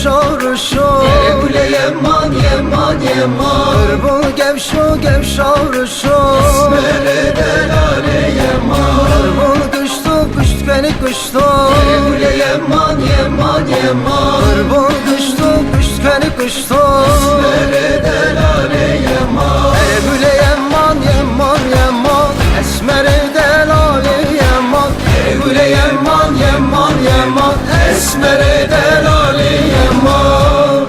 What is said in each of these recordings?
gevşarışo Gule yeman yeman yeman Erbol gevşarışo Esmere delale yeman Erbol kıştı beni kıştı Gule yeman yeman yeman Erbol kıştı beni kıştı Esmere delale yeman Gule yeman yeman yeman Esmere delale yeman Gule yeman yeman yeman Esmere delale yeman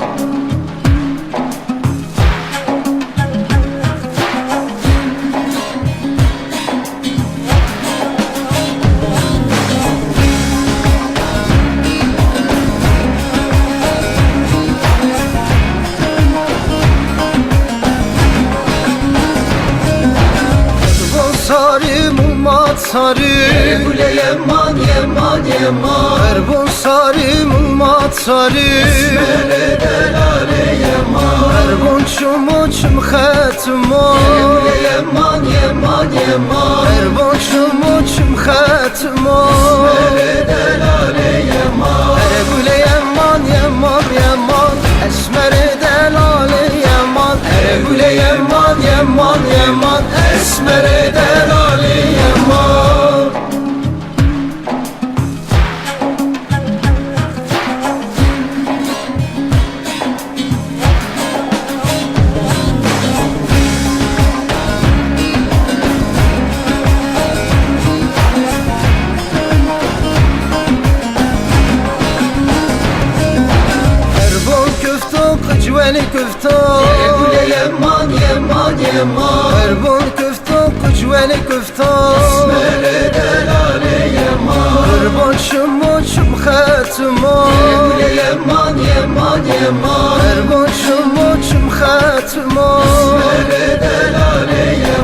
Sarı mulmat sarı Gule yeman yeman yeman Erbol sarı mulmat sarı Esmere delale yeman Erbol çum khatmo Gule yeman yeman yeman Erbol çum khatmo Esmere delale yeman Gule yeman yeman yeman Esmere delale yeman Gule yeman yeman yeman Esmere delale yeman Erbol köfto kıcveli köfto Gule yeman yeman yeman Erbol köfto kıcveli köfto Esmere delale yeman Erbol çum khatmo Gule yeman yeman yeman Erbol çum khatmo Esmere delale yeman